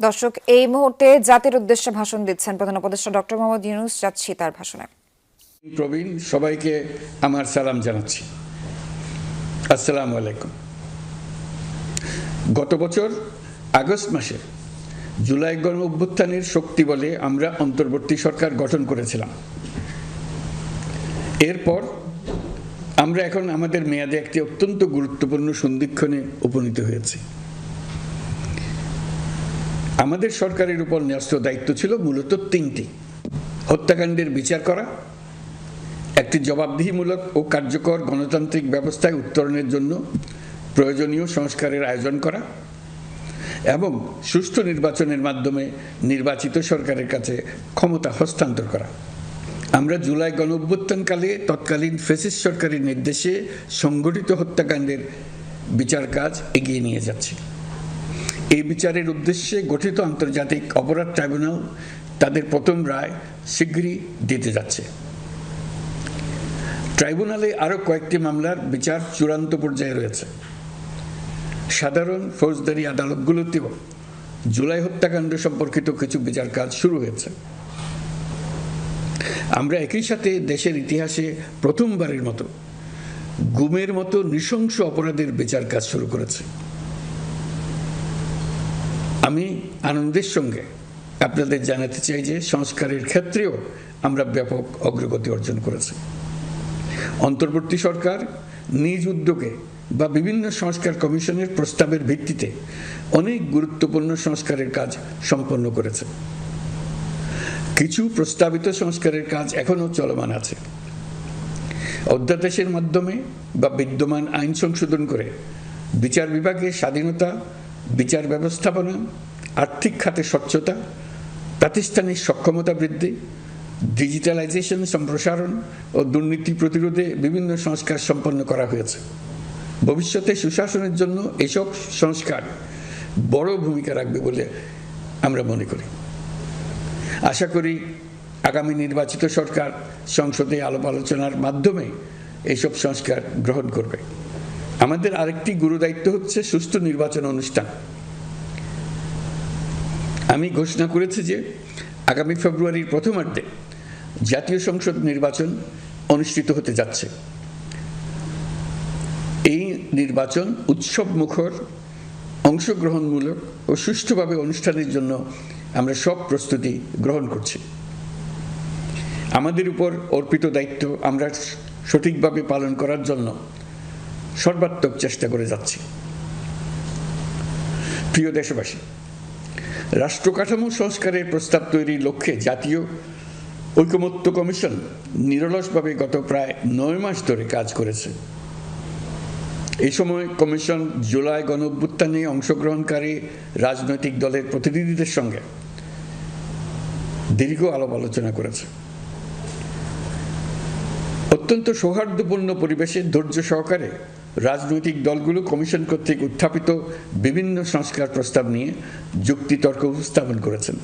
দর্শক, এই মুহূর্তে জাতির উদ্দেশ্যে ভাষণ দিচ্ছেন প্রধান উপদেষ্টা ডক্টর মোহাম্মদ ইউনূস। যাচ্ছি তার ভাষণে। প্রবীণ সবাইকে আমার সালাম জানাচ্ছি। আসসালামু আলাইকুম। গত বছর আগস্ট মাসে জুলাই গণ অভ্যুত্থানের শক্তি বলে আমরা অন্তর্বর্তী সরকার গঠন করেছিলাম। এরপর আমরা এখন আমাদের মেয়াদে একটি অত্যন্ত গুরুত্বপূর্ণ সন্ধিক্ষণে উপনীত হয়েছি। আমাদের সরকারের উপর ন্যস্ত দায়িত্ব ছিল মূলত তিনটি: হত্যাকাণ্ডের বিচার করা, একটি জবাবদিহিমূলক ও কার্যকর গণতান্ত্রিক ব্যবস্থায় উত্তরণের জন্য প্রয়োজনীয় সংস্কারের আয়োজন করা এবং সুষ্ঠু নির্বাচনের মাধ্যমে নির্বাচিত সরকারের কাছে ক্ষমতা হস্তান্তর করা। আমরা জুলাই গণ অভ্যুত্থানকালে তৎকালীন ফ্যাসিস্ট সরকারের নির্দেশে সংগঠিত হত্যাকাণ্ডের বিচার কাজ এগিয়ে নিয়ে যাচ্ছি। এই বিচারের উদ্দেশ্যে গঠিত আন্তর্জাতিক অপরাধ ট্রাইব্যুনাল তাদের প্রথম রায় শীঘ্রই দিতে যাচ্ছে। ট্রাইব্যুনালে আরও কয়েকটি মামলার বিচার চূড়ান্ত পর্যায়ে রয়েছে। সাধারণ ফৌজদারি আদালতগুলোতেও জুলাই হত্যাকাণ্ড সম্পর্কিত কিছু বিচার কাজ শুরু হয়েছে। আমরা একই সাথে দেশের ইতিহাসে প্রথমবারের মতো গুমের মতো নৃশংস অপরাধের বিচার কাজ শুরু করেছি। আমি আনন্দের সঙ্গে আপনাদের জানাতে চাই যে সংস্কারের ক্ষেত্রেও আমরা ব্যাপক অগ্রগতি অর্জন করেছি। অন্তর্বর্তী সরকার নিজ উদ্যোগে বা বিভিন্ন সংস্কার কমিশনের প্রস্তাবের ভিত্তিতে অনেক গুরুত্বপূর্ণ সংস্কারের কাজ সম্পন্ন করেছে। কিছু প্রস্তাবিত সংস্কারের কাজ এখনো চলমান আছে। অধ্যাদেশের মাধ্যমে বা বিদ্যমান আইন সংশোধন করে বিচার বিভাগের স্বাধীনতা, বিচার ব্যবস্থাপনা, আর্থিক খাতে স্বচ্ছতা, প্রাতিষ্ঠানিক সক্ষমতা বৃদ্ধি, ডিজিটালাইজেশন সম্প্রসারণ ও দুর্নীতি প্রতিরোধে বিভিন্ন সংস্কার সম্পন্ন করা হয়েছে। ভবিষ্যতে সুশাসনের জন্য এসব সংস্কার বড় ভূমিকা রাখবে বলে আমরা মনে করি। আশা করি আগামী নির্বাচিত সরকার সংসদে আলাপ আলোচনার মাধ্যমে এইসব সংস্কার গ্রহণ করবে। আমাদের আরেকটি গুরুদায়িত্ব হচ্ছে সুষ্ঠু নির্বাচন অনুষ্ঠান। আমি ঘোষণা করেছি যে আগামী ফেব্রুয়ারির প্রথমার্ধে জাতীয় সংসদ নির্বাচন অনুষ্ঠিত হতে যাচ্ছে। এই নির্বাচন উৎসব মুখর, অংশগ্রহণমূলক ও সুষ্ঠুভাবে অনুষ্ঠানের জন্য আমরা সব প্রস্তুতি গ্রহণ করছি। আমাদের উপর অর্পিত দায়িত্ব আমরা সঠিকভাবে পালন করার জন্য সর্বাত্মক চেষ্টা করে যাচ্ছি। প্রিয় দেশবাসী, রাষ্ট্র কাঠামো সংস্কারের প্রস্তাব তৈরির লক্ষ্যে জাতীয় ঐকমত্য কমিশন নিরলসভাবে গত প্রায় 9 মাস ধরে কাজ করেছে। এই সময় কমিশন জুলাই গণ অভ্যুত্থানে অংশগ্রহণকারী রাজনৈতিক দলের প্রতিনিধিদের সঙ্গে দীর্ঘ আলাপ আলোচনা করেছে। অত্যন্ত সৌহার্দ্যপূর্ণ পরিবেশে ধৈর্য সহকারে রাজনৈতিক দলগুলো কমিশন কর্তৃক উত্থাপিত বিভিন্ন সংস্কার প্রস্তাব নিয়ে যুক্তিতর্ক উপস্থাপন করেছেন।